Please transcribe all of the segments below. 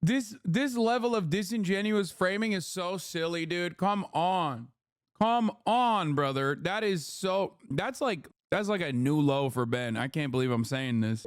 This level of disingenuous framing is so silly, dude. Come on. Come on, brother. That's like a new low for Ben. I can't believe I'm saying this.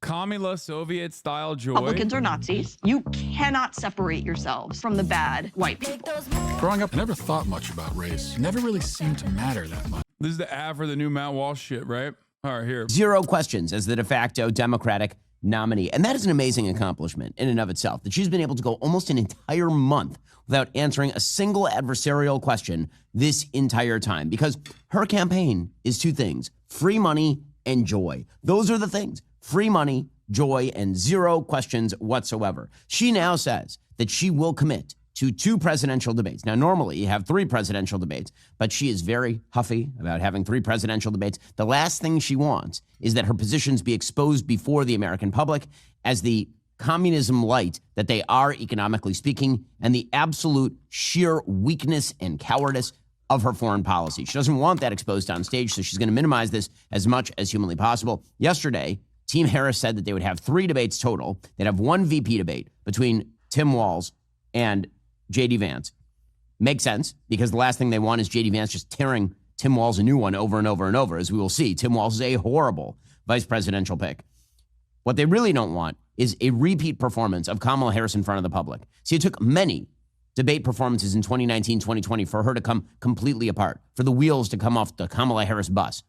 Kamila Soviet-style joy. Republicans are Nazis. You cannot separate yourselves from the bad white people. Growing up, I never thought much about race. Never really seemed to matter that much. This is the ad for the new Matt Walsh shit, right? All right, here. 0 questions as the de facto Democratic nominee. And that is an amazing accomplishment in and of itself, that she's been able to go almost an entire month without answering a single adversarial question this entire time. Because her campaign is 2 things: free money and joy. Those are the things. Free money, joy, and 0 questions whatsoever. She now says that she will commit to 2 presidential debates. Now, normally you have 3 presidential debates, but she is very huffy about having 3 presidential debates. The last thing she wants is that her positions be exposed before the American public as the communism light that they are, economically speaking, and the absolute sheer weakness and cowardice of her foreign policy. She doesn't want that exposed on stage, so she's going to minimize this as much as humanly possible. Yesterday, Team Harris said that they would have 3 debates total. They'd have 1 VP debate between Tim Walz and J.D. Vance. Makes sense, because the last thing they want is J.D. Vance just tearing Tim Walz a new one over and over and over. As we will see, Tim Walz is a horrible vice presidential pick. What they really don't want is a repeat performance of Kamala Harris in front of the public. See, it took many debate performances in 2019, 2020 for her to come completely apart, for the wheels to come off the Kamala Harris bus.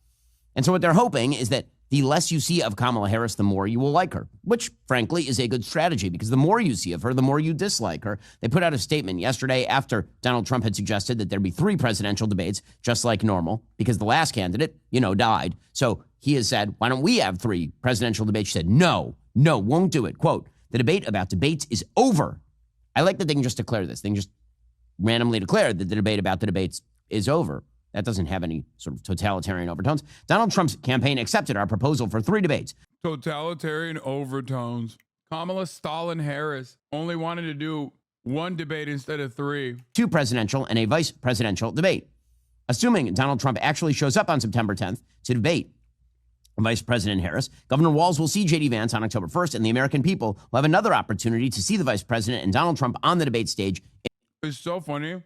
And so what they're hoping is that the less you see of Kamala Harris, the more you will like her, which, frankly, is a good strategy, because the more you see of her, the more you dislike her. They put out a statement yesterday after Donald Trump had suggested that there'd be 3 presidential debates, just like normal, because the last candidate, died. So he has said, why don't we have 3 presidential debates? She said, no, won't do it. Quote, the debate about debates is over. I like that they can just declare this. They can just randomly declare that the debate about the debates is over. That doesn't have any sort of totalitarian overtones. Donald Trump's campaign accepted our proposal for 3 debates. Totalitarian overtones. Kamala Stalin Harris only wanted to do 1 debate instead of 3. 2 presidential and a vice presidential debate. Assuming Donald Trump actually shows up on September 10th to debate Vice President Harris, Governor Walz will see J.D. Vance on October 1st, and the American people will have another opportunity to see the vice president and Donald Trump on the debate stage. It's so funny.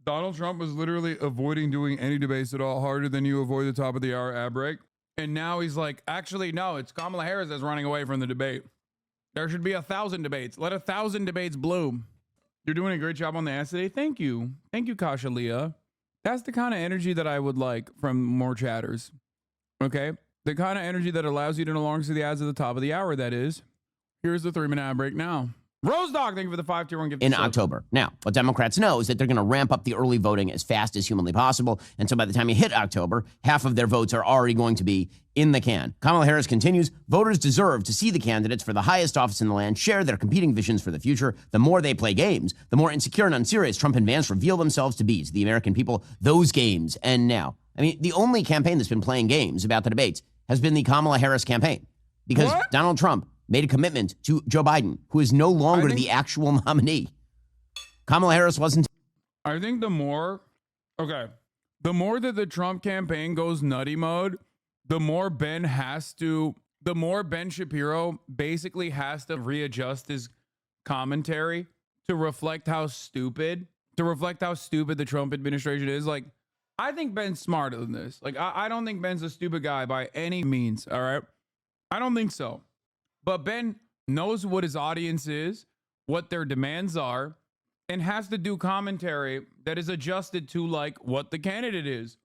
Donald Trump was literally avoiding doing any debates at all, harder than you avoid the top of the hour ad break. And now he's like, actually, no, it's Kamala Harris that's running away from the debate. There should be 1,000 debates. Let 1,000 debates bloom. You're doing a great job on the ads today. Thank you. Thank you, Kasha Leah. That's the kind of energy that I would like from more chatters. Okay? The kind of energy that allows you to no longer see the ads at the top of the hour, that is. Here's the 3-minute ad break now. Rose Dog, thank you for the 5-tier-1 gift. In October. Now, what Democrats know is that they're going to ramp up the early voting as fast as humanly possible. And so by the time you hit October, half of their votes are already going to be in the can. Kamala Harris continues, voters deserve to see the candidates for the highest office in the land share their competing visions for the future. The more they play games, the more insecure and unserious Trump and Vance reveal themselves to be. To the American people, those games end now. I mean, the only campaign that's been playing games about the debates has been the Kamala Harris campaign. Because Donald Trump made a commitment to Joe Biden, who is no longer the actual nominee. Kamala Harris wasn't. I think the more that the Trump campaign goes nutty mode, the more Ben Shapiro basically has to readjust his commentary to reflect how stupid the Trump administration is. Like, I think Ben's smarter than this. Like, I don't think Ben's a stupid guy by any means, all right? I don't think so. But Ben knows what his audience is, what their demands are, and has to do commentary that is adjusted to, like, what the candidate is.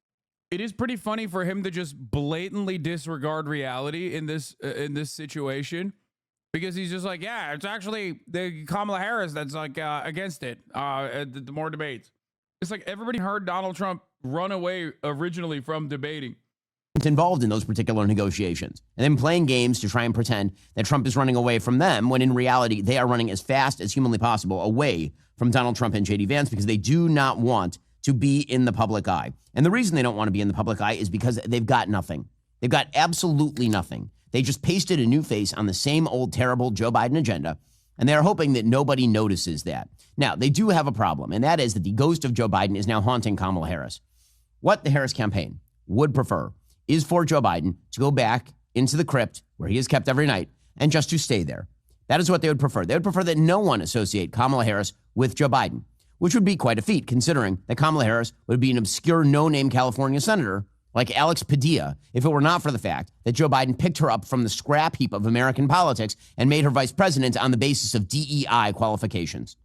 It is pretty funny for him to just blatantly disregard reality in this situation, because he's just like, yeah, it's actually the Kamala Harris that's like against it. The more debates. It's like everybody heard Donald Trump run away originally from debating. Involved in those particular negotiations, and then playing games to try and pretend that Trump is running away from them, when in reality they are running as fast as humanly possible away from Donald Trump and J.D. Vance, because they do not want to be in the public eye. And the reason they don't want to be in the public eye is because they've got nothing. They've got absolutely nothing. They just pasted a new face on the same old terrible Joe Biden agenda, and they're hoping that nobody notices that. Now, they do have a problem, and that is that the ghost of Joe Biden is now haunting Kamala Harris. What the Harris campaign would prefer is for Joe Biden to go back into the crypt where he is kept every night and just to stay there. That is what they would prefer. They would prefer that no one associate Kamala Harris with Joe Biden, which would be quite a feat considering that Kamala Harris would be an obscure no-name California senator like Alex Padilla if it were not for the fact that Joe Biden picked her up from the scrap heap of American politics and made her vice president on the basis of DEI qualifications.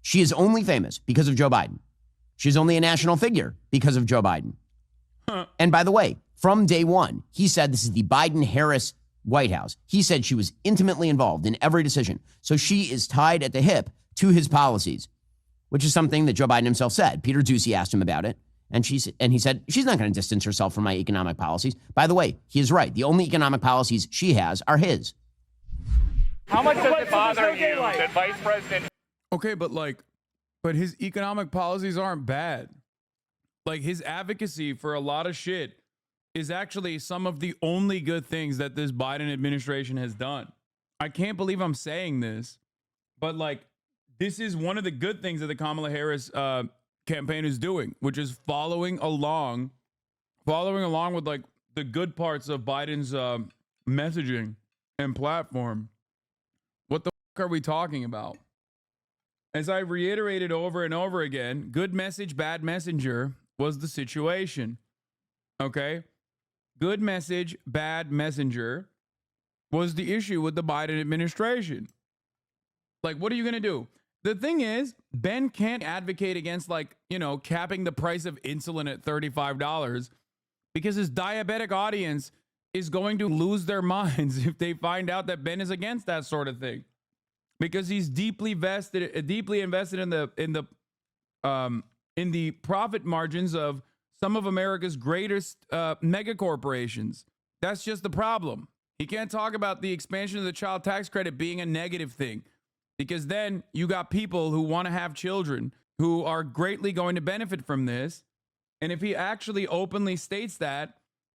She is only famous because of Joe Biden. She's only a national figure because of Joe Biden. And by the way, from day one, he said this is the Biden-Harris White House. He said she was intimately involved in every decision. So she is tied at the hip to his policies, which is something that Joe Biden himself said. Peter Doocy asked him about it. And he said, she's not going to distance herself from my economic policies. By the way, he is right. The only economic policies she has are his. How much does it bother you that Vice President... Okay, but his economic policies aren't bad. Like, his advocacy for a lot of shit is actually some of the only good things that this Biden administration has done. I can't believe I'm saying this, but like, this is one of the good things that the Kamala Harris campaign is doing, which is following along with like the good parts of Biden's messaging and platform. What the fuck are we talking about? As I reiterated over and over again, good message, bad messenger was the situation. Okay? Good message, bad messenger was the issue with the Biden administration. Like, what are you going to do? The thing is, Ben can't advocate against, like, you know, capping the price of insulin at $35 because his diabetic audience is going to lose their minds if they find out that Ben is against that sort of thing. Because he's deeply invested in the profit margins of some of America's greatest mega corporations. That's just the problem. He can't talk about the expansion of the child tax credit being a negative thing, because then you got people who want to have children who are greatly going to benefit from this. And if he actually openly states that,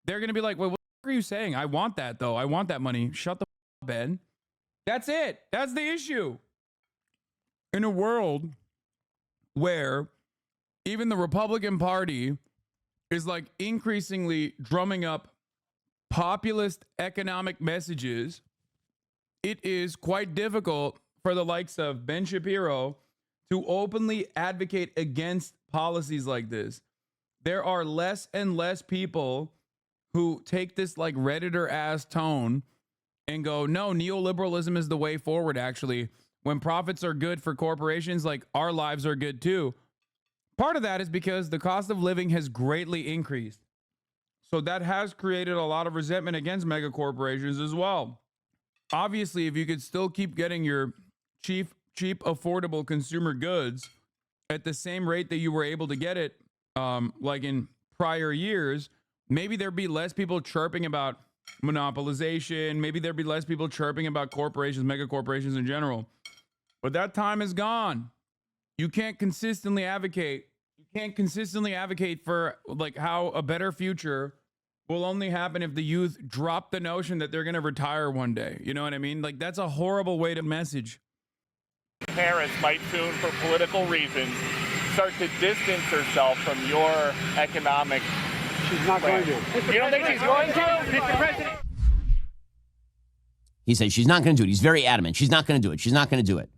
they're going to be like, well, what are you saying? I want that, though. I want that money. Shut the f up, Ben. That's it. That's the issue. In a world where even the Republican Party is like increasingly drumming up populist economic messages, it is quite difficult for the likes of Ben Shapiro to openly advocate against policies like this. There are less and less people who take this like Redditor ass tone and go, no, neoliberalism is the way forward. Actually, when profits are good for corporations, like, our lives are good too. Part of that is because the cost of living has greatly increased. So that has created a lot of resentment against mega corporations as well. Obviously, if you could still keep getting your cheap, affordable consumer goods at the same rate that you were able to get it, like in prior years, maybe there'd be less people chirping about monopolization. Maybe there'd be less people chirping about corporations, mega corporations in general. But that time is gone. You can't consistently advocate. You can't consistently advocate for like how a better future will only happen if the youth drop the notion that they're going to retire one day. You know what I mean? Like, that's a horrible way to message. Harris might soon, for political reasons, start to distance herself from your economic... She's not going to. You don't think she's going to? Mr. President. He says she's not going to do it. He's very adamant. She's not going to do it. She's not going to do it.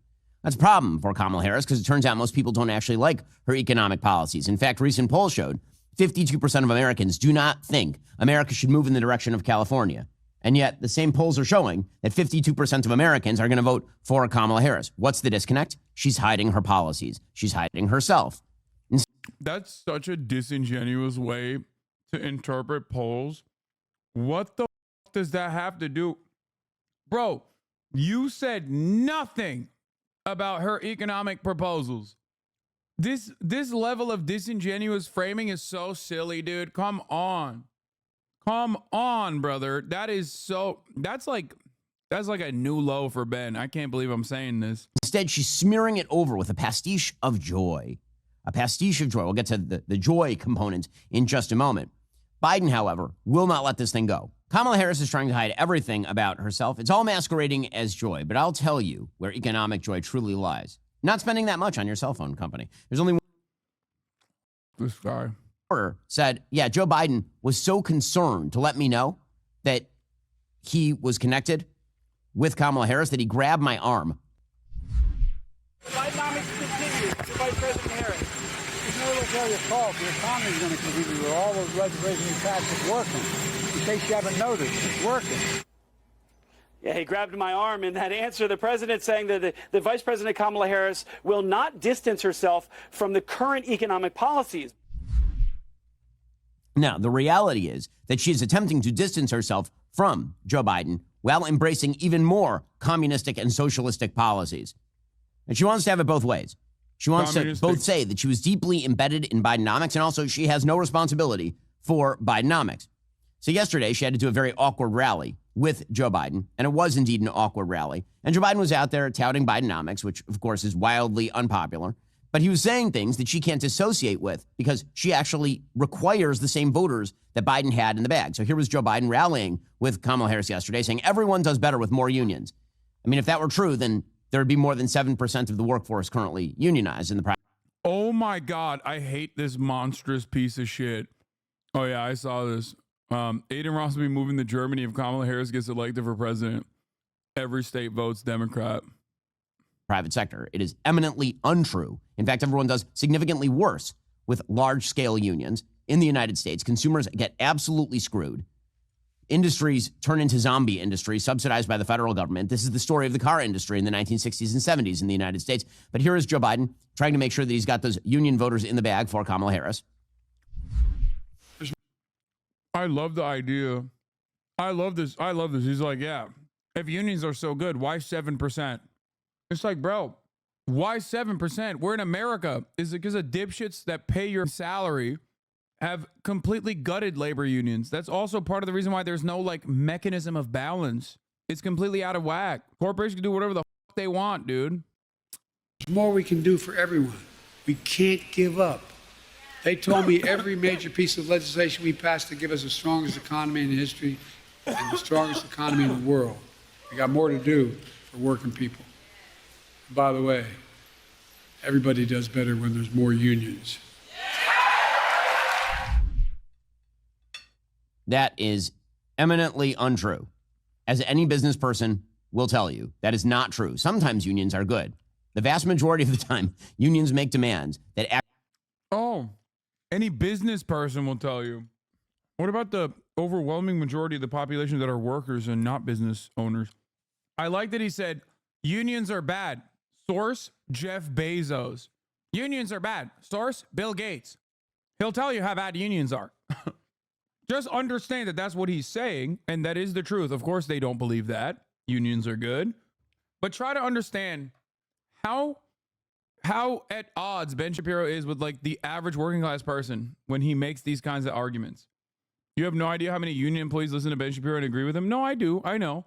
That's a problem for Kamala Harris because it turns out most people don't actually like her economic policies. In fact, recent polls showed 52% of Americans do not think America should move in the direction of California. And yet the same polls are showing that 52% of Americans are going to vote for Kamala Harris. What's the disconnect? She's hiding her policies. She's hiding herself. That's such a disingenuous way to interpret polls. What the f- does that have to do? Bro, you said nothing about her economic proposals. This level of disingenuous framing is so silly, dude. Come on. Come on, brother. That's like a new low for Ben. I can't believe I'm saying this. Instead, she's smearing it over with a pastiche of joy. A pastiche of joy. We'll get to the joy component in just a moment. Biden, however, will not let this thing go. Kamala Harris is trying to hide everything about herself. It's all masquerading as joy, but I'll tell you where economic joy truly lies. Not spending that much on your cell phone company. There's only this guy. said, yeah, Joe Biden was so concerned to let me know that he was connected with Kamala Harris that he grabbed my arm. The Bidenomics continue to Vice President Harris. There's no military assault. The economy is going to continue with all those reservation taxes working. In case you haven't noticed, it's working. Yeah, he grabbed my arm in that answer. The president saying that the Vice President Kamala Harris will not distance herself from the current economic policies. Now, the reality is that she is attempting to distance herself from Joe Biden while embracing even more communistic and socialistic policies. And she wants to have it both ways. She wants to both say that she was deeply embedded in Bidenomics and also she has no responsibility for Bidenomics. So yesterday, she had to do a very awkward rally with Joe Biden, and it was indeed an awkward rally. And Joe Biden was out there touting Bidenomics, which, of course, is wildly unpopular. But he was saying things that she can't dissociate with because she actually requires the same voters that Biden had in the bag. So here was Joe Biden rallying with Kamala Harris yesterday saying everyone does better with more unions. I mean, if that were true, then there would be more than 7% of the workforce currently unionized in the private. Oh my God, I hate this monstrous piece of shit. Oh yeah, I saw this. Aiden Ross will be moving to Germany if Kamala Harris gets elected for president. Every state votes Democrat. Private sector. It is eminently untrue. In fact, everyone does significantly worse with large-scale unions in the United States. Consumers get absolutely screwed. Industries turn into zombie industries subsidized by the federal government. This is the story of the car industry in the 1960s and 70s in the United States. But here is Joe Biden trying to make sure that he's got those union voters in the bag for Kamala Harris. I love the idea. I love this. He's like, yeah, if unions are so good, why 7%? It's like, bro, why 7%? We're in America. Is it because of dipshits that pay your salary have completely gutted labor unions? That's also part of the reason why there's no like mechanism of balance. It's completely out of whack. Corporations can do whatever the fuck they want, dude. There's more we can do for everyone. We can't give up. They told me every major piece of legislation we passed to give us the strongest economy in history and the strongest economy in the world. We got more to do for working people. By the way, everybody does better when there's more unions. That is eminently untrue. As any business person will tell you, that is not true. Sometimes unions are good. The vast majority of the time, unions make demands that any business person will tell you. What about the overwhelming majority of the population that are workers and not business owners? I like that he said, unions are bad. Source, Jeff Bezos. Unions are bad. Source, Bill Gates. He'll tell you how bad unions are. Just understand that that's what he's saying, and that is the truth. Of course, they don't believe that. Unions are good. But try to understand how at odds Ben Shapiro is with like the average working class person when he makes these kinds of arguments. You have no idea how many union employees listen to Ben Shapiro and agree with him? No, I do. I know.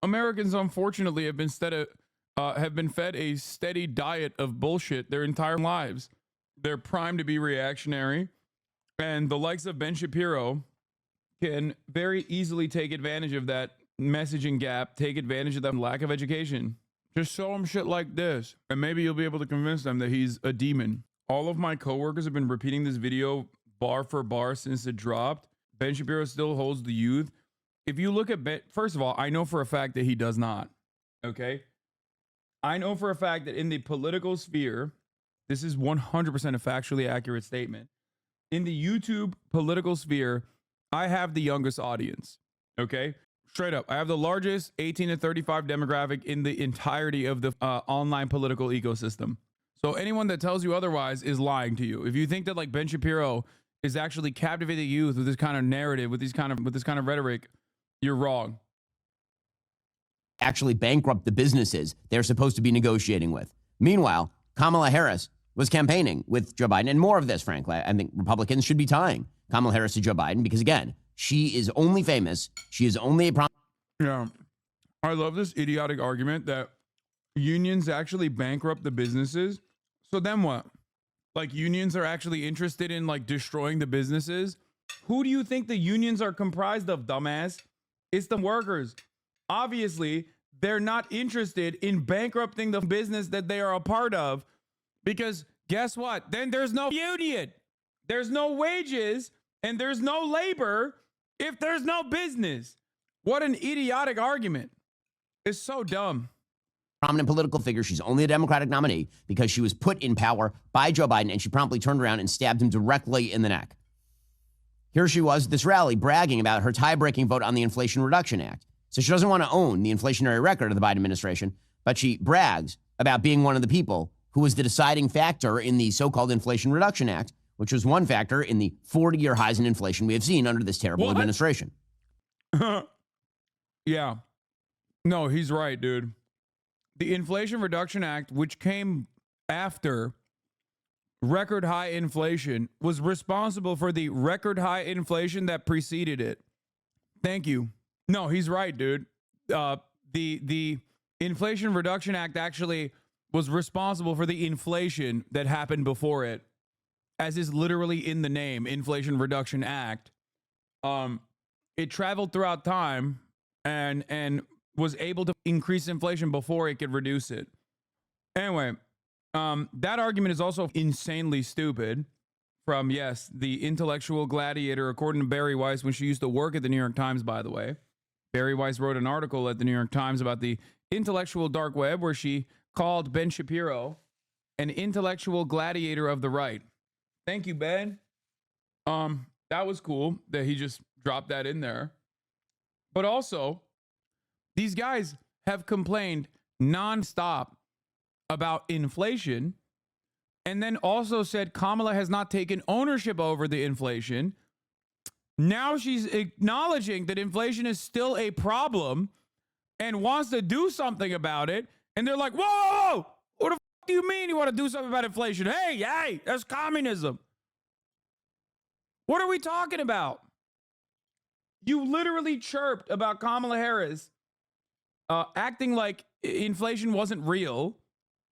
Americans, unfortunately, have been fed a steady diet of bullshit their entire lives. They're primed to be reactionary, and the likes of Ben Shapiro can very easily take advantage of that messaging gap, take advantage of that lack of education. Just show them shit like this, and maybe you'll be able to convince them that he's a demon. All of my coworkers have been repeating this video bar for bar since it dropped. Ben Shapiro still holds the youth. If you look at Ben, first of all, I know for a fact that he does not. Okay? I know for a fact that in the political sphere, this is 100% a factually accurate statement. In the YouTube political sphere, I have the youngest audience. Okay? Straight up. I have the largest 18 to 35 demographic in the entirety of the online political ecosystem. So anyone that tells you otherwise is lying to you. If you think that like Ben Shapiro is actually captivating youth with this kind of narrative, with this kind of rhetoric, you're wrong. Actually bankrupt the businesses they're supposed to be negotiating with. Meanwhile, Kamala Harris was campaigning with Joe Biden, and more of this, frankly. I think Republicans should be tying Kamala Harris to Joe Biden because, again, she is only famous. She is only a Yeah. I love this idiotic argument that unions actually bankrupt the businesses. So then what? Like unions are actually interested in like destroying the businesses? Who do you think the unions are comprised of, dumbass? It's the workers. Obviously, they're not interested in bankrupting the business that they are a part of because guess what? Then there's no union. There's no wages and there's no labor if there's no business. What an idiotic argument. It's so dumb. Prominent political figure. She's only a Democratic nominee because she was put in power by Joe Biden, and she promptly turned around and stabbed him directly in the neck. Here she was at this rally bragging about her tie-breaking vote on the Inflation Reduction Act. So she doesn't want to own the inflationary record of the Biden administration, but she brags about being one of the people who was the deciding factor in the so-called Inflation Reduction Act, which was one factor in the 40-year highs in inflation we have seen under this terrible administration. Yeah. No, he's right, dude. The Inflation Reduction Act, which came after record high inflation, was responsible for the record high inflation that preceded it. Thank you. No, he's right, dude. The Inflation Reduction Act actually was responsible for the inflation that happened before it, as is literally in the name, Inflation Reduction Act. It traveled throughout time and was able to increase inflation before it could reduce it. Anyway, that argument is also insanely stupid from, yes, the intellectual gladiator, according to Bari Weiss, when she used to work at the New York Times, by the way. Bari Weiss wrote an article at the New York Times about the intellectual dark web where she called Ben Shapiro an intellectual gladiator of the right. Thank you, Ben. That was cool that he just dropped that in there. But also, these guys have complained nonstop about inflation and then also said Kamala has not taken ownership over the inflation. Now she's acknowledging that inflation is still a problem and wants to do something about it. And they're like, whoa, whoa, whoa. What the f*** do you mean you want to do something about inflation? Hey, that's communism. What are we talking about? You literally chirped about Kamala Harris acting like inflation wasn't real.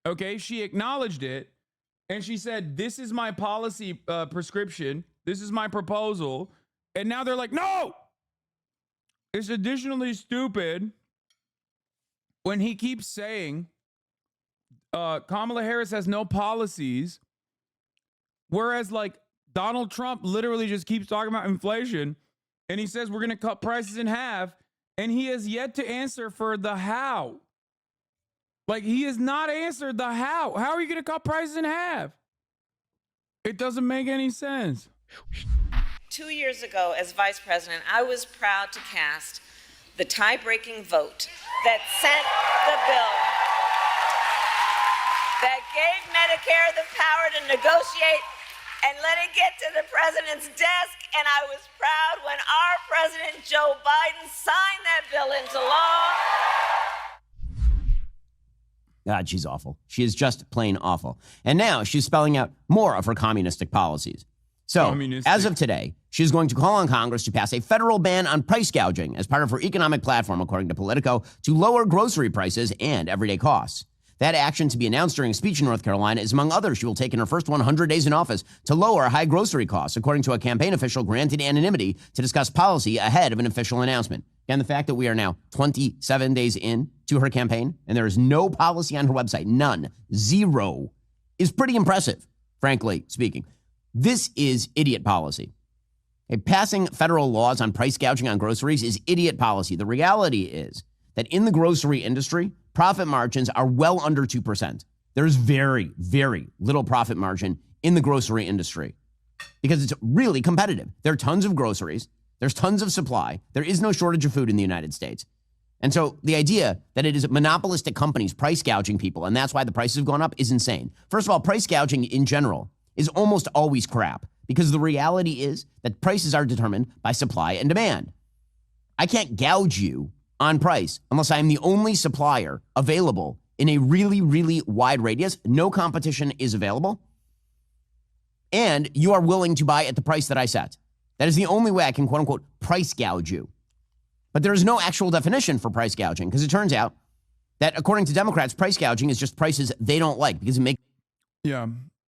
Okay, she acknowledged it. And she said, this is my policy prescription. This is my proposal. And now they're like, no! It's additionally stupid when he keeps saying Kamala Harris has no policies, whereas like Donald Trump literally just keeps talking about inflation and he says we're going to cut prices in half, and he has yet to answer for the how. Like, he has not answered the how. How are you going to cut prices in half? It doesn't make any sense. 2 years ago, as vice president, I was proud to cast the tie-breaking vote that sent the bill that gave Medicare the power to negotiate and let it get to the president's desk. And I was proud when our president, Joe Biden, signed that bill into law. God, she's awful. She is just plain awful. And now she's spelling out more of her communistic policies. So, as of today, she's going to call on Congress to pass a federal ban on price gouging as part of her economic platform, according to Politico, to lower grocery prices and everyday costs. That action, to be announced during a speech in North Carolina, is among others she will take in her first 100 days in office to lower high grocery costs, according to a campaign official granted anonymity to discuss policy ahead of an official announcement. And the fact that we are now 27 days in to her campaign and there is no policy on her website, none, zero, is pretty impressive, frankly speaking. This is idiot policy. Passing federal laws on price gouging on groceries is idiot policy. The reality is that in the grocery industry, profit margins are well under 2%. There's very, very little profit margin in the grocery industry because it's really competitive. There are tons of groceries. There's tons of supply. There is no shortage of food in the United States. And so the idea that it is monopolistic companies price gouging people, and that's why the prices have gone up, is insane. First of all, price gouging in general is almost always crap because the reality is that prices are determined by supply and demand. I can't gouge you on price unless I'm the only supplier available in a really, really wide radius. No competition is available. And you are willing to buy at the price that I set. That is the only way I can, quote unquote, price gouge you. But there is no actual definition for price gouging because it turns out that according to Democrats, price gouging is just prices they don't like because it makes. Yeah.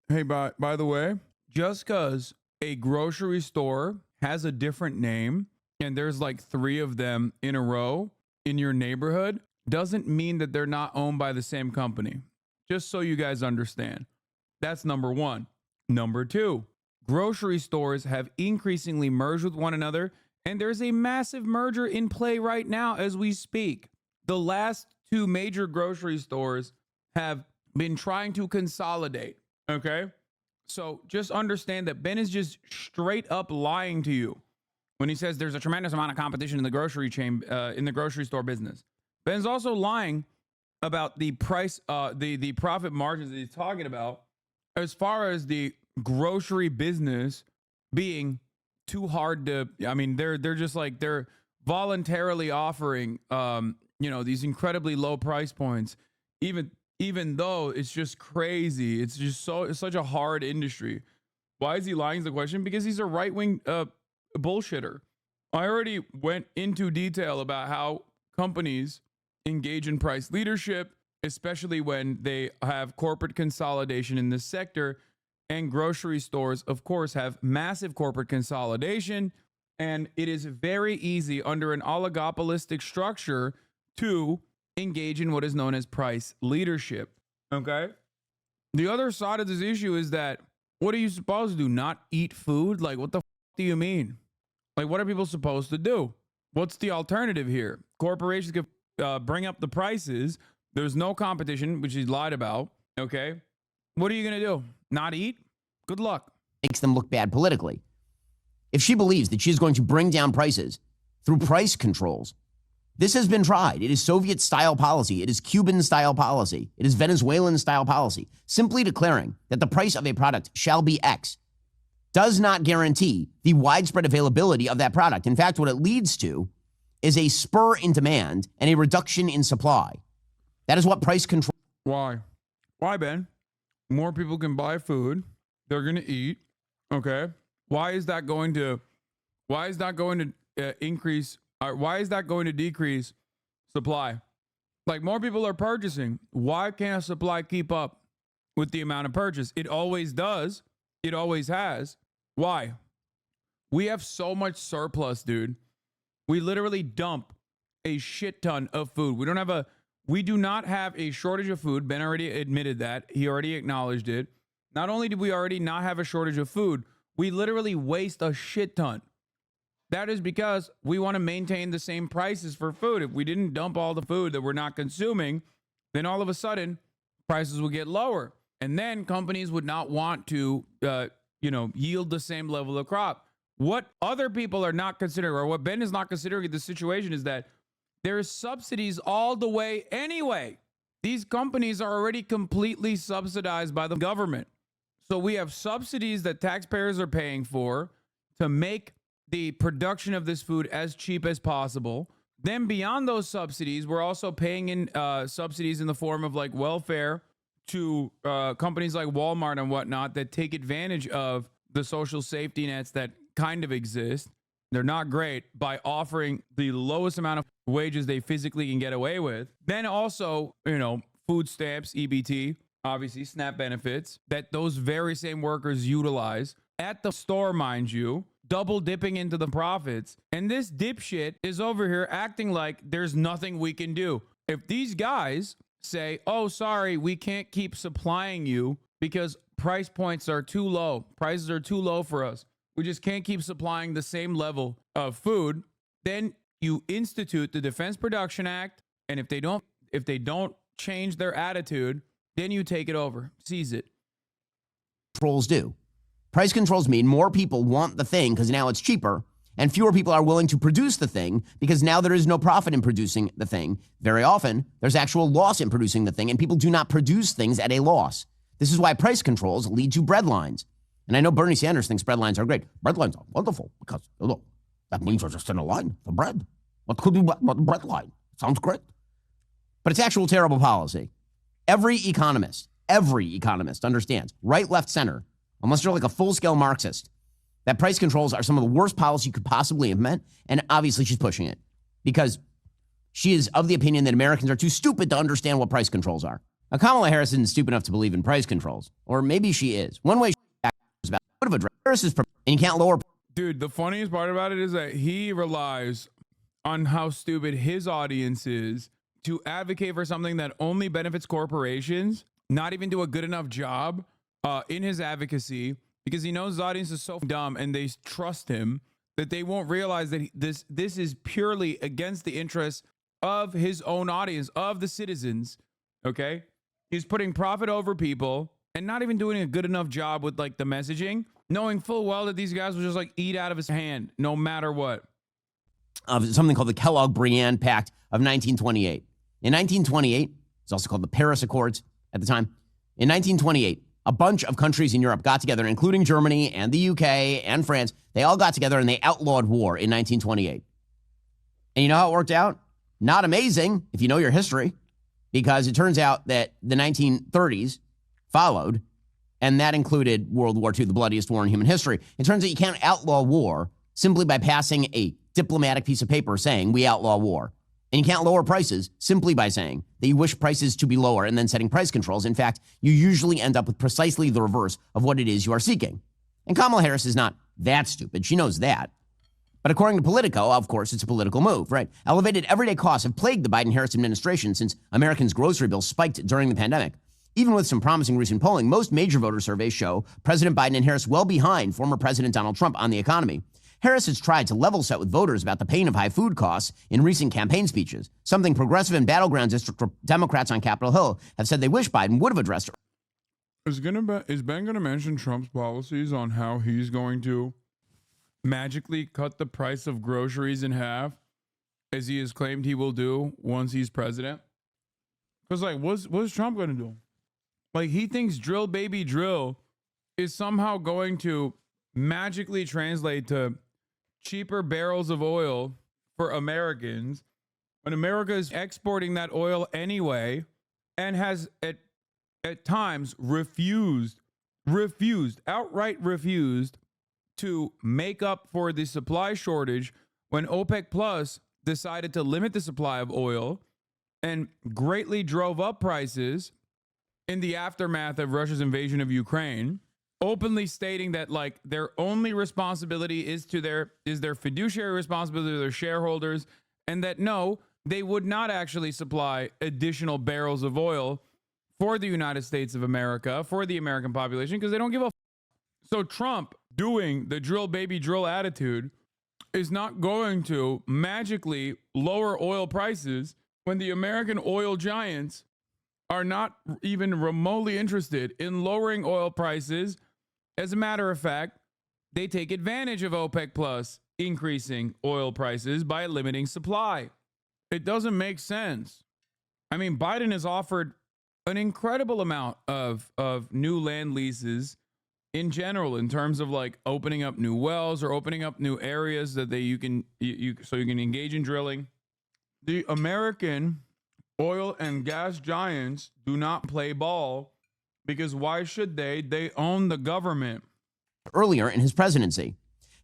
Hey, by the way, just because a grocery store has a different name and there's like 3 of them in a row in your neighborhood doesn't mean that they're not owned by the same company. Just so you guys understand. That's number one. Number two, grocery stores have increasingly merged with one another, and there's a massive merger in play right now as we speak. The last two major grocery stores have been trying to consolidate, okay? So just understand that Ben is just straight up lying to you when he says there's a tremendous amount of competition in the grocery chain, in the grocery store business. Ben's also lying about the price, the profit margins that he's talking about as far as the grocery business being too hard to, I mean, they're just like, they're voluntarily offering, these incredibly low price points, even though it's just crazy. It's just it's such a hard industry. Why is he lying is the question? Because he's a right-wing bullshitter. I already went into detail about how companies engage in price leadership, especially when they have corporate consolidation in this sector. And grocery stores, of course, have massive corporate consolidation. And it is very easy under an oligopolistic structure to engage in what is known as price leadership. Okay? The other side of this issue is that what are you supposed to do? Not eat food? Like, what the do you mean? Like, what are people supposed to do? What's the alternative here? Corporations could bring up the prices. There's no competition, which he lied about. Okay? What are you going to do? Not eat? Good luck. Makes them look bad politically. If she believes that she's going to bring down prices through price controls, this has been tried. It is Soviet-style policy. It is Cuban-style policy. It is Venezuelan-style policy. Simply declaring that the price of a product shall be X does not guarantee the widespread availability of that product. In fact, what it leads to is a spur in demand and a reduction in supply. That is what price control. Why? Why, Ben? More people can buy food. They're going to eat. Okay. Why is that going to increase? Why is that going to decrease supply? Like, more people are purchasing. Why can't supply keep up with the amount of purchase? It always does. It always has. Why? We have so much surplus, dude. We literally dump a shit ton of food. We do not have a shortage of food. Ben already admitted that. He already acknowledged it. Not only do we already not have a shortage of food, we literally waste a shit ton. That is because we want to maintain the same prices for food. If we didn't dump all the food that we're not consuming, then all of a sudden prices would get lower. And then companies would not want to, yield the same level of crop. What other people are not considering, or what Ben is not considering in this situation, is that there's subsidies all the way anyway. These companies are already completely subsidized by the government. So we have subsidies that taxpayers are paying for to make the production of this food as cheap as possible. Then beyond those subsidies, we're also paying in subsidies in the form of like welfare to companies like Walmart and whatnot that take advantage of the social safety nets that kind of exist. They're not great by offering the lowest amount of wages they physically can get away with. Then also, food stamps, EBT, obviously SNAP benefits that those very same workers utilize at the store, mind you, double dipping into the profits. And this dipshit is over here acting like there's nothing we can do. If these guys say, oh, sorry, we can't keep supplying you because price points are too low. Prices are too low for us. We just can't keep supplying the same level of food. Then you institute the Defense Production Act. And if they don't change their attitude, then you take it over, seize it. Controls do. Price controls mean more people want the thing because now it's cheaper, and fewer people are willing to produce the thing because now there is no profit in producing the thing. Very often, there's actual loss in producing the thing, and people do not produce things at a loss. This is why price controls lead to bread lines. And I know Bernie Sanders thinks bread lines are great. Bread lines are wonderful because that means you're just in a line for bread. What could be but a bread line? Sounds great. But it's actual terrible policy. Every economist understands, right, left, center, unless you're like a full-scale Marxist, that price controls are some of the worst policy you could possibly implement. And obviously she's pushing it because she is of the opinion that Americans are too stupid to understand what price controls are. Now, Kamala Harris isn't stupid enough to believe in price controls, or maybe she is. One way she is about a bit of a Harris is, and you can't lower. Dude, the funniest part about it is that he relies on how stupid his audience is to advocate for something that only benefits corporations, not even do a good enough job in his advocacy because he knows his audience is so dumb and they trust him that they won't realize that this is purely against the interests of his own audience, of the citizens. Okay, he's putting profit over people and not even doing a good enough job with like the messaging, knowing full well that these guys will just like eat out of his hand no matter what. Of something called the Kellogg-Briand Pact of 1928. In 1928, it's also called the Paris Accords at the time. In 1928, a bunch of countries in Europe got together, including Germany and the UK and France. They all got together and they outlawed war in 1928. And you know how it worked out? Not amazing if you know your history, because it turns out that the 1930s followed, and that included World War II, the bloodiest war in human history. It turns out you can't outlaw war simply by passing a diplomatic piece of paper saying we outlaw war. And you can't lower prices simply by saying that you wish prices to be lower and then setting price controls. In fact, you usually end up with precisely the reverse of what it is you are seeking. And Kamala Harris is not that stupid. She knows that. But according to Politico, of course, it's a political move, right? Elevated everyday costs have plagued the Biden-Harris administration since Americans' grocery bills spiked during the pandemic. Even with some promising recent polling, most major voter surveys show President Biden and Harris well behind former President Donald Trump on the economy. Harris has tried to level set with voters about the pain of high food costs in recent campaign speeches, something progressive and battleground district Democrats on Capitol Hill have said they wish Biden would have addressed. Is Ben going to mention Trump's policies on how he's going to magically cut the price of groceries in half, as he has claimed he will do once he's president? Because, like, what's Trump going to do? Like, he thinks drill, baby, drill is somehow going to magically translate to cheaper barrels of oil for Americans when America is exporting that oil anyway and has at times outright refused to make up for the supply shortage when OPEC Plus decided to limit the supply of oil and greatly drove up prices in the aftermath of Russia's invasion of Ukraine, openly stating that like their only responsibility is their fiduciary responsibility to their shareholders, and that no, they would not actually supply additional barrels of oil for the United States of America, for the American population, because they don't give a So Trump doing the drill baby drill attitude is not going to magically lower oil prices when the American oil giants are not even remotely interested in lowering oil prices. As a matter of fact, they take advantage of OPEC Plus increasing oil prices by limiting supply. It doesn't make sense. I mean, Biden has offered an incredible amount of new land leases in general, in terms of like opening up new wells or opening up new areas that you can engage in drilling. The American oil and gas giants do not play ball, because why should they? They own the government. Earlier in his presidency,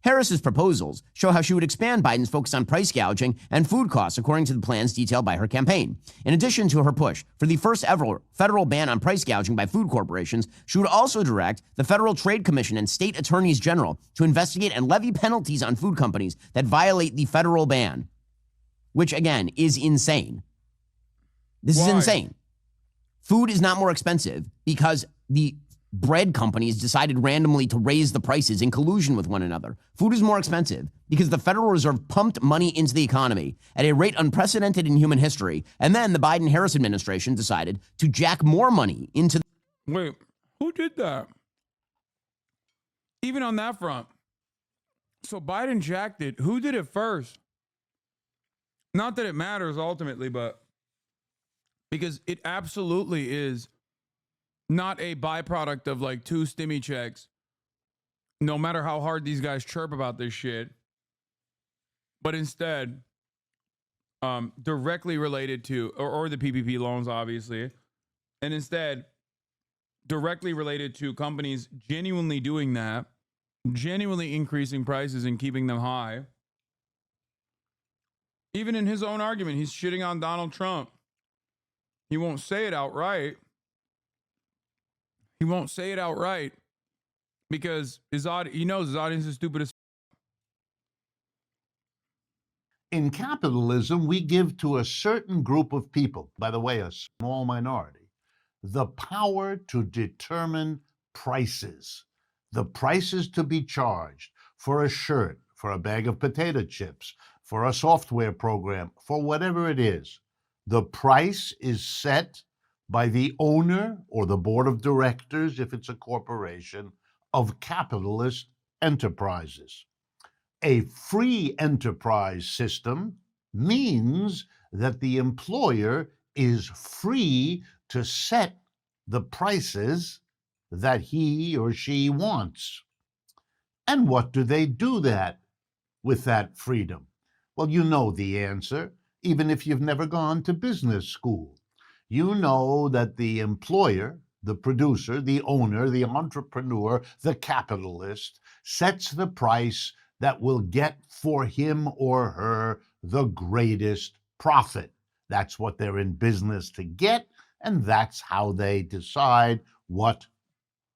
Harris's proposals show how she would expand Biden's focus on price gouging and food costs, according to the plans detailed by her campaign. In addition to her push for the first ever federal ban on price gouging by food corporations, she would also direct the Federal Trade Commission and state attorneys general to investigate and levy penalties on food companies that violate the federal ban, which again is insane. This is insane. Food is not more expensive because the bread companies decided randomly to raise the prices in collusion with one another. Food is more expensive because the Federal Reserve pumped money into the economy at a rate unprecedented in human history. And then the Biden-Harris administration decided to jack more money into Wait, who did that? Even on that front. So Biden jacked it. Who did it first? Not that it matters ultimately, but because it absolutely is not a byproduct of like 2 stimmy checks, no matter how hard these guys chirp about this shit, but instead directly related to, or the PPP loans, obviously, and instead directly related to companies genuinely doing that, genuinely increasing prices and keeping them high. Even in his own argument, he's shitting on Donald Trump. He won't say it outright. He won't say it outright because he knows his audience is stupid as. In capitalism, we give to a certain group of people, by the way, a small minority, the power to determine prices. the prices to be charged for a shirt, for a bag of potato chips, for a software program, for whatever it is, the price is set by the owner or the board of directors, if it's a corporation, of capitalist enterprises. A free enterprise system means that the employer is free to set the prices that he or she wants. And what do they do with that freedom? Well, you know the answer, even if you've never gone to business school. You know that the employer, the producer, the owner, the entrepreneur, the capitalist sets the price that will get for him or her the greatest profit. That's what they're in business to get, and that's how they decide what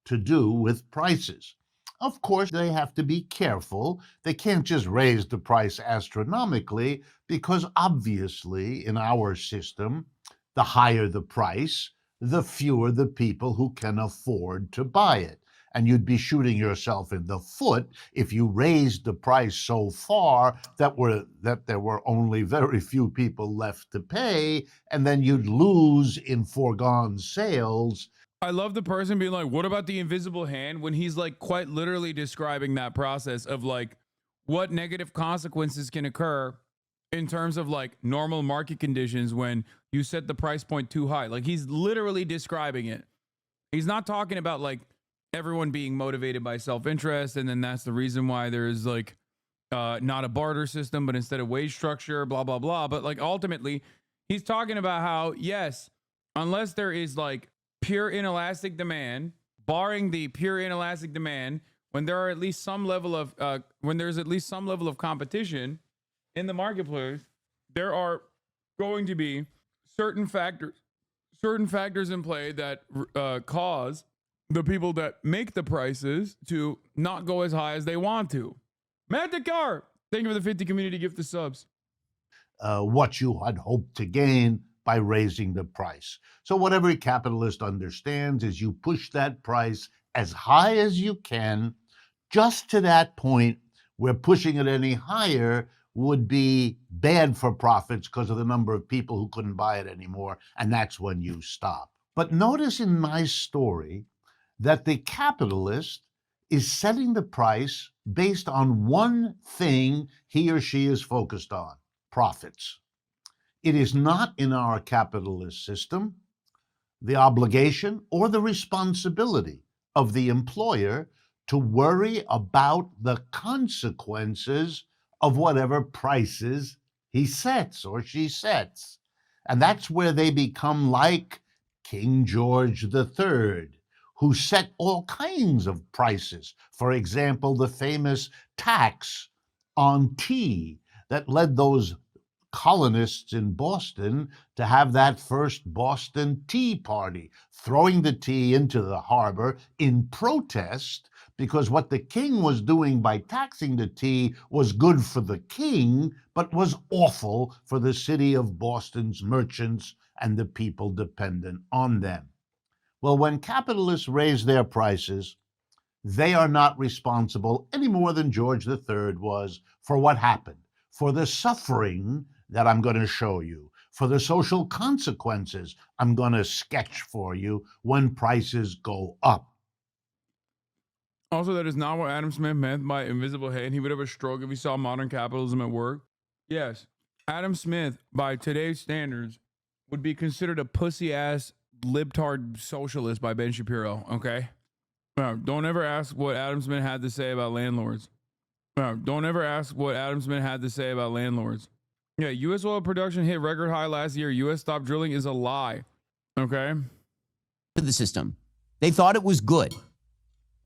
to do with prices. Of course, they have to be careful. They can't just raise the price astronomically because obviously in our system, the higher the price, the fewer the people who can afford to buy it. And you'd be shooting yourself in the foot if you raised the price so far that there were only very few people left to pay, and then you'd lose in foregone sales. I love the person being like, what about the invisible hand, when he's like quite literally describing that process of like what negative consequences can occur in terms of like normal market conditions when you set the price point too high. Like he's literally describing it. He's not talking about like everyone being motivated by self-interest and then that's the reason why there's like not a barter system, but instead of wage structure, blah, blah, blah. But like ultimately, he's talking about how, yes, unless there is like pure inelastic demand, barring the pure inelastic demand, when there are at least some level of when there's at least some level of competition in the marketplace, there are going to be certain factors in play that cause the people that make the prices to not go as high as they want to. Matt Dakar, thank you for the 50 community gift of subs. What you had hoped to gain by raising the price. So what every capitalist understands is you push that price as high as you can, just to that point where pushing it any higher would be bad for profits because of the number of people who couldn't buy it anymore, and that's when you stop. But notice in my story that the capitalist is setting the price based on one thing he or she is focused on: profits. It is not in our capitalist system the obligation or the responsibility of the employer to worry about the consequences of whatever prices he sets or she sets. And that's where they become like King George III, who set all kinds of prices. For example, the famous tax on tea that led those colonists in Boston to have that first Boston Tea Party, throwing the tea into the harbor in protest because what the king was doing by taxing the tea was good for the king, but was awful for the city of Boston's merchants and the people dependent on them. Well, when capitalists raise their prices, they are not responsible any more than George III was for what happened, for the suffering that I'm going to show you, for the social consequences I'm going to sketch for you when prices go up. Also, that is not what Adam Smith meant by invisible hand. He would have a stroke if he saw modern capitalism at work. Yes, Adam Smith, by today's standards, would be considered a pussy-ass libtard socialist by Ben Shapiro, okay? No, don't ever ask what Adam Smith had to say about landlords. No, don't ever ask what Adam Smith had to say about landlords. Yeah, U.S. oil production hit record high last year. U.S. stopped drilling is a lie, okay? The system. They thought it was good.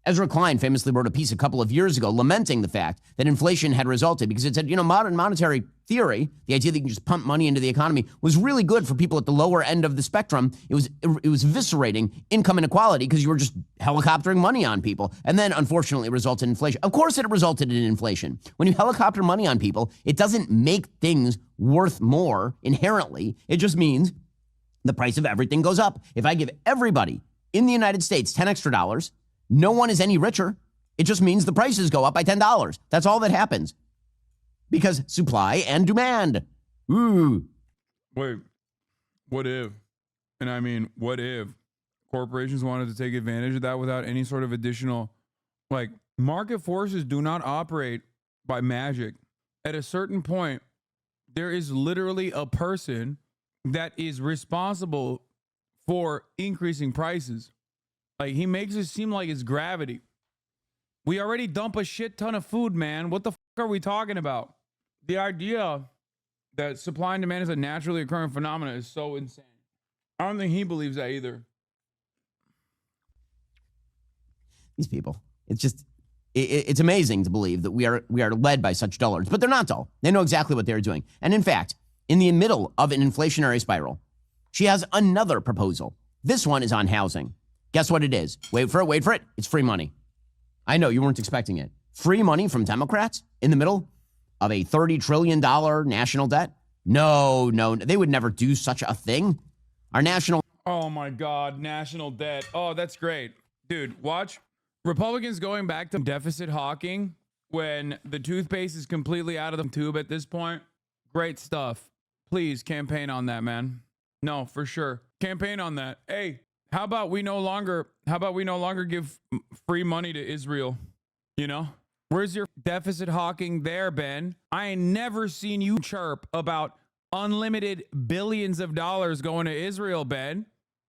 Ezra Klein famously wrote a piece a couple of years ago lamenting the fact that inflation had resulted because it said, modern monetary theory, the idea that you can just pump money into the economy, was really good for people at the lower end of the spectrum. It was eviscerating income inequality because you were just helicoptering money on people. And then, unfortunately, it resulted in inflation. Of course it resulted in inflation. When you helicopter money on people, it doesn't make things worth more inherently. It just means the price of everything goes up. If I give everybody in the United States $10 extra, no one is any richer. It just means the prices go up by $10. That's all that happens. Because supply and demand. Ooh. Wait, what if? And I mean, what if corporations wanted to take advantage of that without any sort of additional, like, market forces do not operate by magic. At a certain point, there is literally a person that is responsible for increasing prices. Like, he makes it seem like it's gravity. We already dump a shit ton of food, man. What the fuck are we talking about? The idea that supply and demand is a naturally occurring phenomenon is so insane. I don't think he believes that either. These people. It's just, it's amazing to believe that we are led by such dullards, but they're not dull. They know exactly what they're doing. And in fact, in the middle of an inflationary spiral, she has another proposal. This one is on housing. Guess what it is? Wait for it. It's free money. I know you weren't expecting it. Free money from Democrats in the middle of a $30 trillion national debt? No, they would never do such a thing. Our national... Oh my God, national debt. Oh, that's great. Dude, watch. Republicans going back to deficit hawking when the toothpaste is completely out of the tube at this point. Great stuff. Please campaign on that, man. No, for sure. Campaign on that. Hey, how about we no longer give free money to Israel? You know? Where's your deficit hawking there, Ben? I ain't never seen you chirp about unlimited billions of dollars going to Israel, Ben.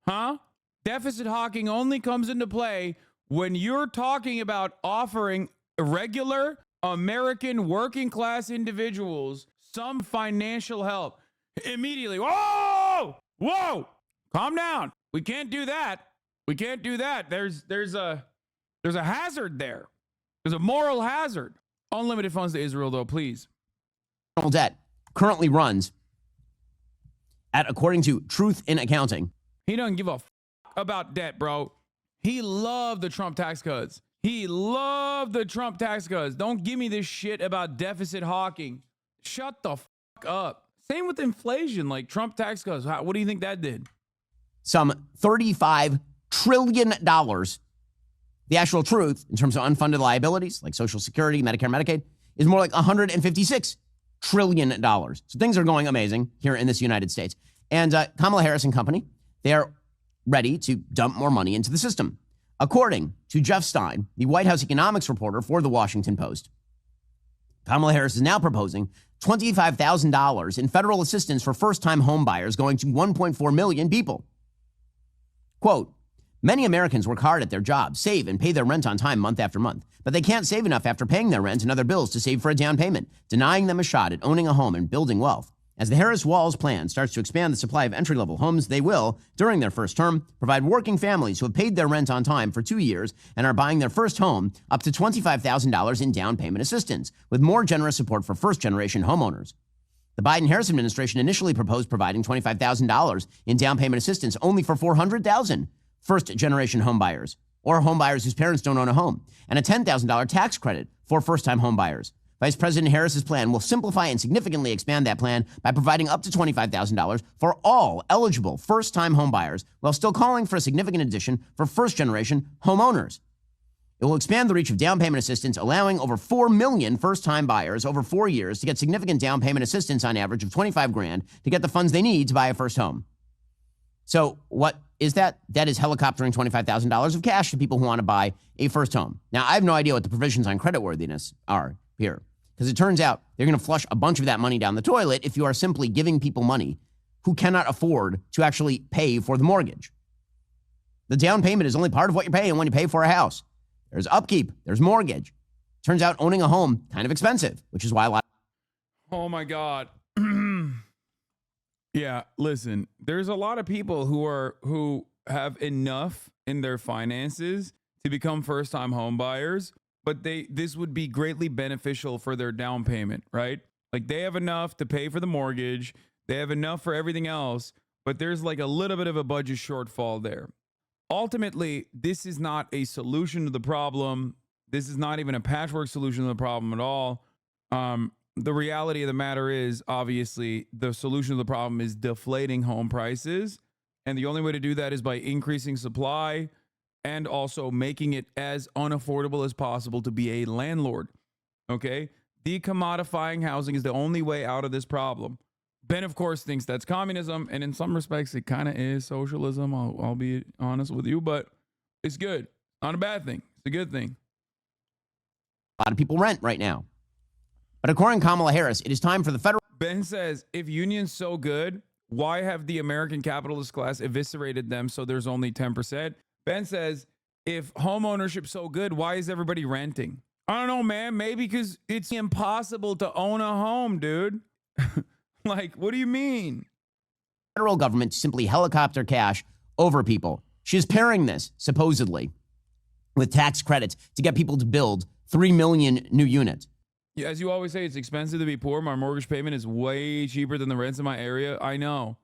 Huh? Deficit hawking only comes into play when you're talking about offering regular American working class individuals some financial help. Immediately, whoa! Calm down. We can't do that. There's a hazard there. There's a moral hazard. Unlimited funds to Israel, though, please. Debt currently runs at, according to Truth in Accounting. He doesn't give a about debt, bro. He loved the Trump tax cuts. Don't give me this shit about deficit hawking. Shut the up. Same with inflation, like Trump tax cuts. What do you think that did? Some $35 trillion. The actual truth, in terms of unfunded liabilities like Social Security, Medicare, Medicaid, is more like $156 trillion. So things are going amazing here in this United States. And Kamala Harris and company, they are ready to dump more money into the system. According to Jeff Stein, the White House economics reporter for the Washington Post, Kamala Harris is now proposing $25,000 in federal assistance for first-time home buyers going to 1.4 million people. Quote, many Americans work hard at their jobs, save and pay their rent on time month after month, but they can't save enough after paying their rent and other bills to save for a down payment, denying them a shot at owning a home and building wealth. As the Harris-Walz plan starts to expand the supply of entry-level homes, they will, during their first term, provide working families who have paid their rent on time for 2 years and are buying their first home up to $25,000 in down payment assistance, with more generous support for first-generation homeowners. The Biden-Harris administration initially proposed providing $25,000 in down payment assistance only for 400,000 first-generation home buyers, or home buyers whose parents don't own a home, and a $10,000 tax credit for first-time home buyers. Vice President Harris's plan will simplify and significantly expand that plan by providing up to $25,000 for all eligible first-time home buyers, while still calling for a significant addition for first-generation homeowners. It will expand the reach of down payment assistance, allowing over 4 million first-time buyers over 4 years to get significant down payment assistance on average of $25,000 to get the funds they need to buy a first home. So what is that? That is helicoptering $25,000 of cash to people who want to buy a first home. Now, I have no idea what the provisions on creditworthiness are here, because it turns out they're going to flush a bunch of that money down the toilet if you are simply giving people money who cannot afford to actually pay for the mortgage. The down payment is only part of what you're paying when you pay for a house. There's upkeep, there's mortgage. Turns out owning a home, kind of expensive, which is why a lot. Oh my God. Yeah, listen, there's a lot of people who have enough in their finances to become first-time home buyers, but this would be greatly beneficial for their down payment, right? Like, they have enough to pay for the mortgage, they have enough for everything else, but there's like a little bit of a budget shortfall there. Ultimately, this is not a solution to the problem. This is not even a patchwork solution to the problem at all. The reality of the matter is, obviously, the solution to the problem is deflating home prices. And the only way to do that is by increasing supply and also making it as unaffordable as possible to be a landlord. Okay? Decommodifying housing is the only way out of this problem. Ben, of course, thinks that's communism, and in some respects, it kind of is socialism. I'll be honest with you, but it's good. Not a bad thing. It's a good thing. A lot of people rent right now. But according to Kamala Harris, it is time for the federal. Ben says, if unions so good, why have the American capitalist class eviscerated them so there's only 10%? Ben says, if home ownership so good, why is everybody renting? I don't know, man. Maybe because it's impossible to own a home, dude. Like, what do you mean? Federal government to simply helicopter cash over people. She is pairing this, supposedly, with tax credits to get people to build 3 million new units. Yeah, as you always say, it's expensive to be poor. My mortgage payment is way cheaper than the rents in my area. I know.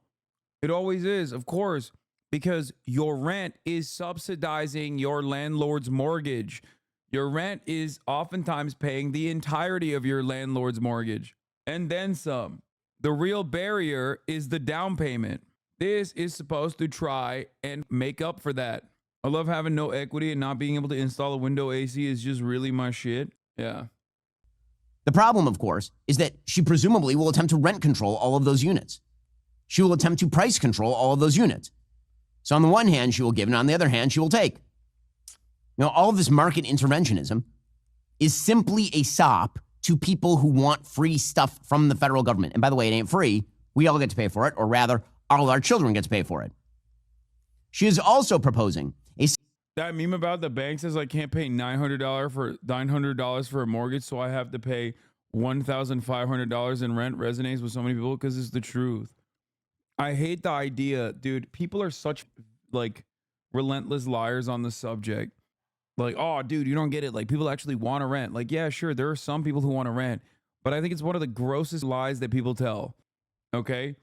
It always is, of course, because your rent is subsidizing your landlord's mortgage. Your rent is oftentimes paying the entirety of your landlord's mortgage, and then some. The real barrier is the down payment. This is supposed to try and make up for that. I love having no equity and not being able to install a window AC is just really my shit. Yeah. The problem, of course, is that she presumably will attempt to rent control all of those units. She will attempt to price control all of those units. So on the one hand, she will give, and on the other hand, she will take. You know, all of this market interventionism is simply a sop to people who want free stuff from the federal government. And by the way, it ain't free. We all get to pay for it, or rather, all our children get to pay for it. She is also proposing that meme about the bank says I can't pay $900 for a mortgage, so I have to pay $1,500 in rent resonates with so many people because it's the truth. I hate the idea, dude. People are such like relentless liars on the subject. Like, oh, dude, you don't get it. Like, people actually want to rent. Like, yeah, sure, there are some people who want to rent, but I think it's one of the grossest lies that people tell. Okay?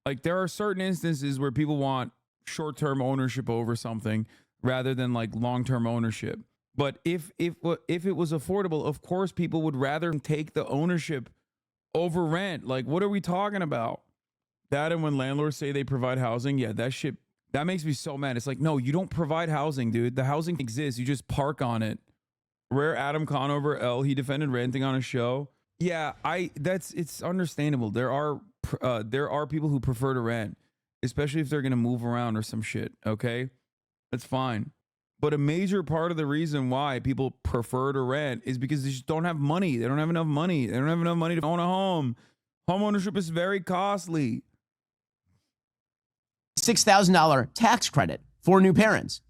Like, there are certain instances where people want short-term ownership over something rather than like long-term ownership. But if it was affordable, of course, people would rather take the ownership over rent. Like, what are we talking about? That, and when landlords say they provide housing, yeah, that shit. That makes me so mad. It's like, no, you don't provide housing, dude. The housing exists. You just park on it. Rare Adam Conover L. He defended renting on a show. Yeah, it's understandable. There are people who prefer to rent, especially if they're gonna move around or some shit. Okay, that's fine. But a major part of the reason why people prefer to rent is because they just don't have money. They don't have enough money. They don't have enough money to own a home. Home ownership is very costly. $6,000 tax credit for new parents.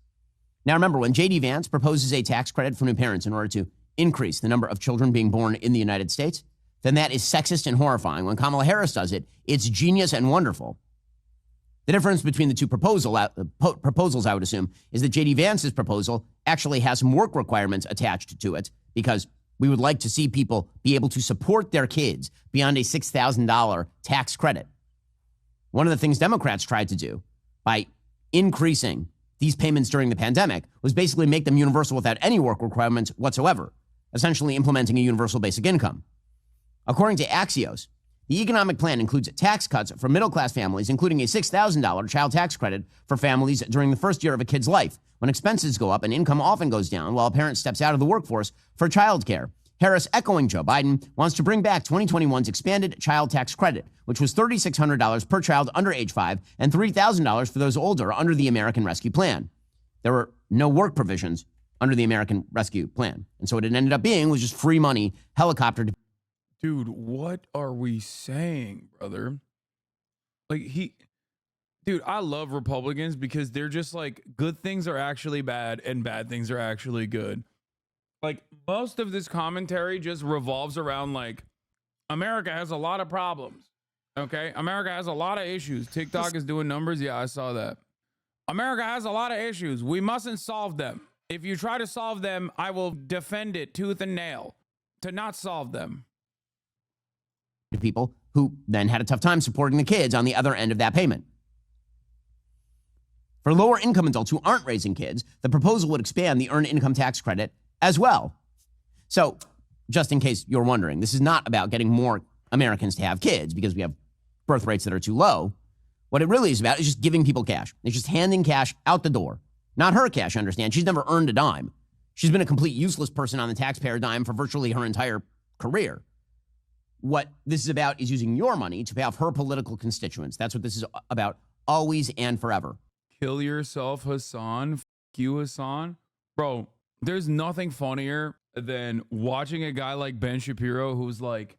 Now, remember, when J.D. Vance proposes a tax credit for new parents in order to increase the number of children being born in the United States, then that is sexist and horrifying. When Kamala Harris does it, it's genius and wonderful. The difference between the two proposals, I would assume, is that J.D. Vance's proposal actually has some work requirements attached to it, because we would like to see people be able to support their kids beyond a $6,000 tax credit. One of the things Democrats tried to do by increasing these payments during the pandemic was basically make them universal without any work requirements whatsoever, essentially implementing a universal basic income. According to Axios, the economic plan includes tax cuts for middle-class families, including a $6,000 child tax credit for families during the first year of a kid's life, when expenses go up and income often goes down while a parent steps out of the workforce for childcare. Harris, echoing Joe Biden, wants to bring back 2021's expanded child tax credit, which was $3,600 per child under age 5 and $3,000 for those older under the American Rescue Plan. There were no work provisions under the American Rescue Plan. And so what it ended up being was just free money helicoptered. Dude, what are we saying, brother? Like, dude, I love Republicans because they're just like, good things are actually bad and bad things are actually good. Like, most of this commentary just revolves around like, America has a lot of problems. Okay, America has a lot of issues. TikTok is doing numbers. Yeah, I saw that. America has a lot of issues. We mustn't solve them. If you try to solve them, I will defend it tooth and nail to not solve them. People who then had a tough time supporting the kids on the other end of that payment. For lower income adults who aren't raising kids, the proposal would expand the earned income tax credit as well. So, just in case you're wondering, this is not about getting more Americans to have kids because we have birth rates that are too low. What it really is about is just giving people cash. It's just handing cash out the door Not her cash, understand. She's never earned a dime. She's been a complete useless person on the taxpayer dime for virtually her entire career. What this is about is using your money to pay off her political constituents. That's what this is about, always and forever. Kill yourself, Hassan. F you, Hassan. Bro, there's nothing funnier than watching a guy like Ben Shapiro who's like,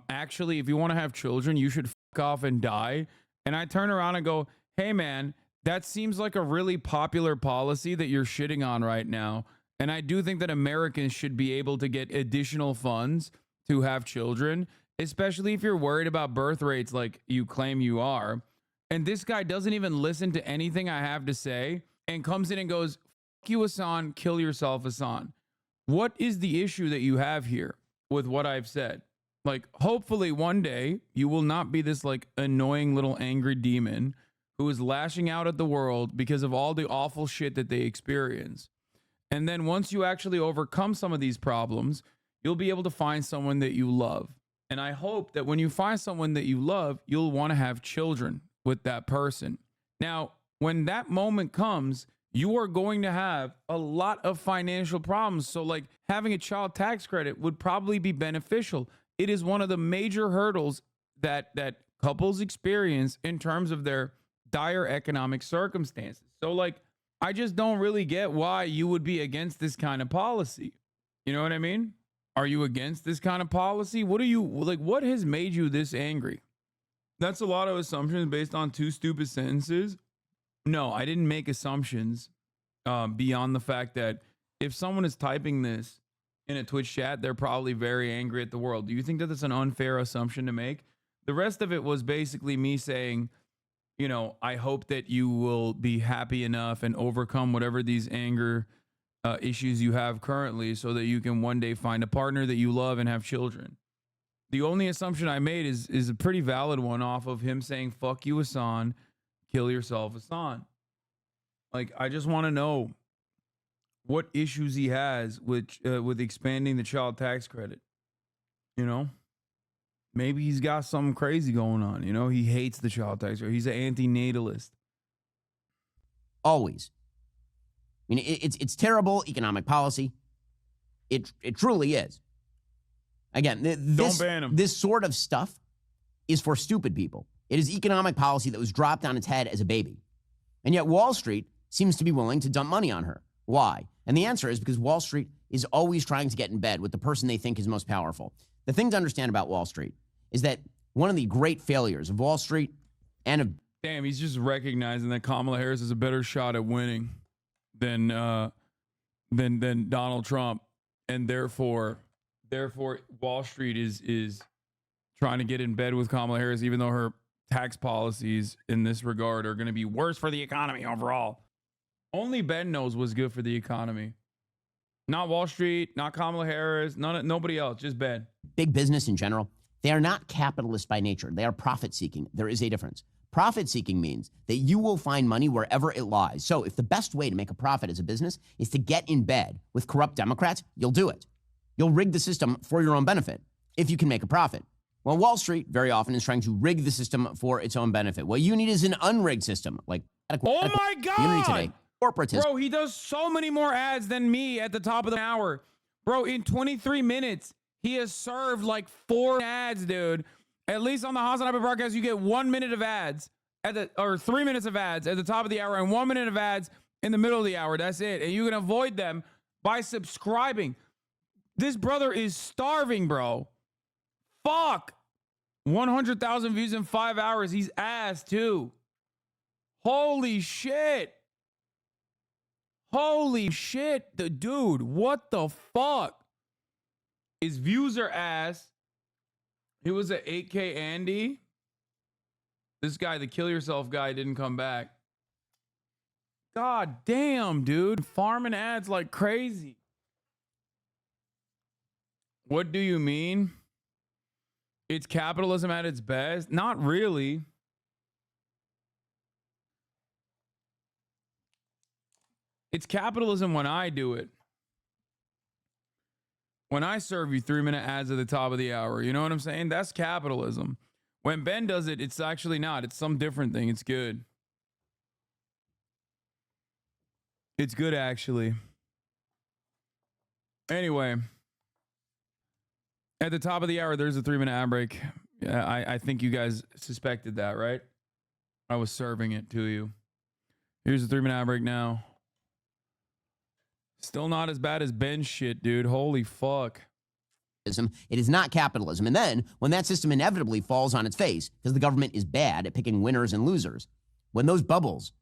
actually, if you want to have children, you should f off and die. And I turn around and go, hey, man, that seems like a really popular policy that you're shitting on right now. And I do think that Americans should be able to get additional funds to have children, especially if you're worried about birth rates like you claim you are. And this guy doesn't even listen to anything I have to say and comes in and goes, fuck you, Hassan, kill yourself, Hassan. What is the issue that you have here with what I've said? Like, hopefully one day you will not be this like annoying little angry demon who is lashing out at the world because of all the awful shit that they experience. And then once you actually overcome some of these problems, you'll be able to find someone that you love. And I hope that when you find someone that you love, you'll want to have children with that person. Now, when that moment comes, you are going to have a lot of financial problems. So like having a child tax credit would probably be beneficial. It is one of the major hurdles that couples experience in terms of their dire economic circumstances. So like, I just don't really get why you would be against this kind of policy. You know what I mean? Are you against this kind of policy? What are you like? What has made you this angry? That's a lot of assumptions based on two stupid sentences. No, I didn't make assumptions beyond the fact that if someone is typing this in a Twitch chat, they're probably very angry at the world. Do you think that that's an unfair assumption to make? The rest of it was basically me saying, you know, I hope that you will be happy enough and overcome whatever these anger issues you have currently so that you can one day find a partner that you love and have children. The only assumption I made is a pretty valid one off of him saying, fuck you, Hassan, kill yourself, Hassan. Like, I just want to know what issues he has with expanding the child tax credit. You know, maybe he's got something crazy going on. You know, he hates the child tax credit. He's an anti-natalist. Always. I mean, it's terrible economic policy. It truly is. Again, Don't ban him. This sort of stuff is for stupid people. It is economic policy that was dropped on its head as a baby. And yet Wall Street seems to be willing to dump money on her. Why? And the answer is because Wall Street is always trying to get in bed with the person they think is most powerful. The thing to understand about Wall Street is that one of the great failures of Wall Street and of... Damn, he's just recognizing that Kamala Harris is a better shot at winning than Donald Trump, and therefore Wall Street is trying to get in bed with Kamala Harris, even though her tax policies in this regard are going to be worse for the economy overall. Only Ben knows what's good for the economy. Not Wall Street, not Kamala Harris, nobody else, just Ben. Big business in general, they are not capitalist by nature. They are profit-seeking. There is a difference. Profit-seeking means that you will find money wherever it lies. So if the best way to make a profit as a business is to get in bed with corrupt Democrats, you'll do it. You'll rig the system for your own benefit if you can make a profit. Well, Wall Street very often is trying to rig the system for its own benefit. What you need is an unrigged system, like oh my God, today. Corporatism. Bro, he does so many more ads than me at the top of the hour. Bro, in 23 minutes, he has served like 4 ads, dude. At least on the Hassan Abu broadcast, you get 1 minute of ads or 3 minutes of ads at the top of the hour and 1 minute of ads in the middle of the hour. That's it. And you can avoid them by subscribing. This brother is starving, bro. Fuck. 100,000 views in 5 hours. He's ass too. Holy shit. Holy shit. Dude, what the fuck? His views are ass. He was at 8K Andy. This guy, the kill yourself guy, didn't come back. God damn, dude. Farming ads like crazy. What do you mean? It's capitalism at its best? Not really. It's capitalism when I do it. When I serve you 3-minute ads at the top of the hour, you know what I'm saying? That's capitalism. When Ben does it, it's actually not. It's some different thing. It's good. It's good, actually. Anyway, at the top of the hour, there's a 3-minute ad break. I think you guys suspected that, right? I was serving it to you. Here's the 3-minute ad break now. Still not as bad as Ben's shit, dude. Holy fuck. It is not capitalism. And then, when that system inevitably falls on its face, because the government is bad at picking winners and losers, when those bubbles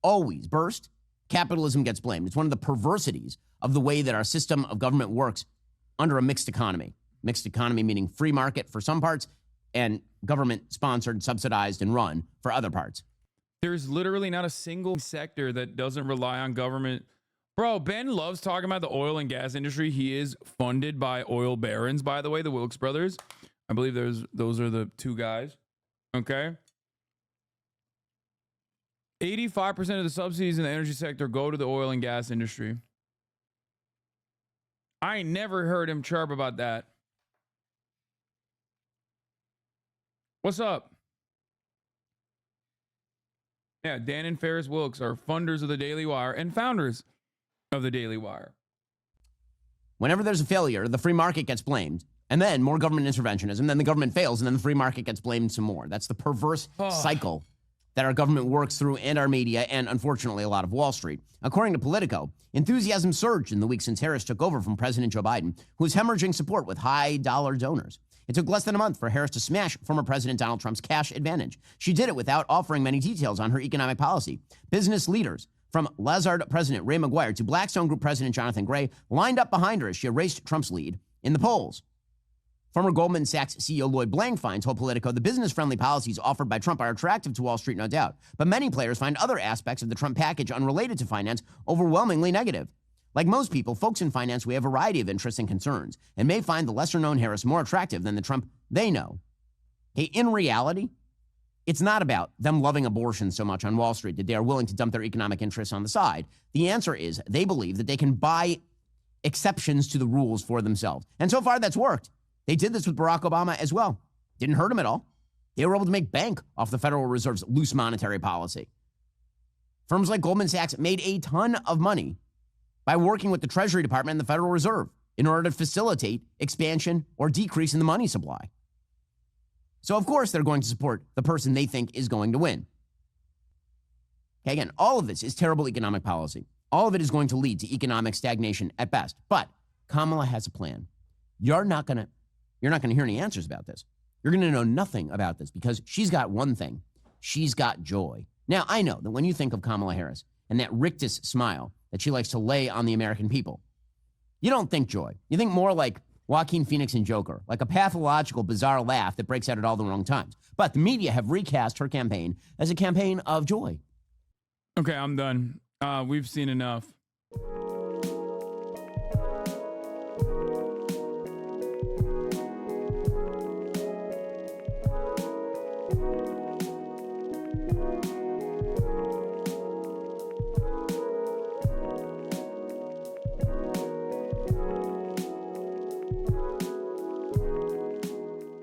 always burst, capitalism gets blamed. It's one of the perversities of the way that our system of government works under a mixed economy. Mixed economy meaning free market for some parts and government-sponsored, subsidized, and run for other parts. There's literally not a single sector that doesn't rely on government. Bro, Ben loves talking about the oil and gas industry. He is funded by oil barons, by the way, the Wilkes brothers. I believe those are the two guys. Okay. 85% of the subsidies in the energy sector go to the oil and gas industry. I ain't never heard him chirp about that. What's up? Yeah, Dan and Ferris Wilkes are funders of the Daily Wire and founders of the Daily Wire. Whenever there's a failure, the free market gets blamed. And then more government interventionism. Then the government fails, and then the free market gets blamed some more. That's the perverse cycle that our government works through, and our media, and unfortunately a lot of Wall Street. According to Politico, enthusiasm surged in the week since Harris took over from President Joe Biden, who was hemorrhaging support with high-dollar donors. It took less than a month for Harris to smash former President Donald Trump's cash advantage. She did it without offering many details on her economic policy. Business leaders, from Lazard President Ray McGuire to Blackstone Group President Jonathan Gray, lined up behind her as she erased Trump's lead in the polls. Former Goldman Sachs CEO Lloyd Blankfein told Politico the business-friendly policies offered by Trump are attractive to Wall Street, no doubt. But many players find other aspects of the Trump package unrelated to finance overwhelmingly negative. Like most people, folks in finance, we have a variety of interests and concerns, and may find the lesser-known Harris more attractive than the Trump they know. Hey, in reality, it's not about them loving abortion so much on Wall Street that they are willing to dump their economic interests on the side. The answer is they believe that they can buy exceptions to the rules for themselves. And so far, that's worked. They did this with Barack Obama as well. Didn't hurt him at all. They were able to make bank off the Federal Reserve's loose monetary policy. Firms like Goldman Sachs made a ton of money by working with the Treasury Department and the Federal Reserve in order to facilitate expansion or decrease in the money supply. So, of course, they're going to support the person they think is going to win. Okay, again, all of this is terrible economic policy. All of it is going to lead to economic stagnation at best. But Kamala has a plan. You're not going to hear any answers about this. You're going to know nothing about this because she's got one thing. She's got joy. Now, I know that when you think of Kamala Harris and that rictus smile that she likes to lay on the American people, you don't think joy. You think more like Joaquin Phoenix and Joker, like a pathological, bizarre laugh that breaks out at all the wrong times. But the media have recast her campaign as a campaign of joy. Okay, I'm done. We've seen enough.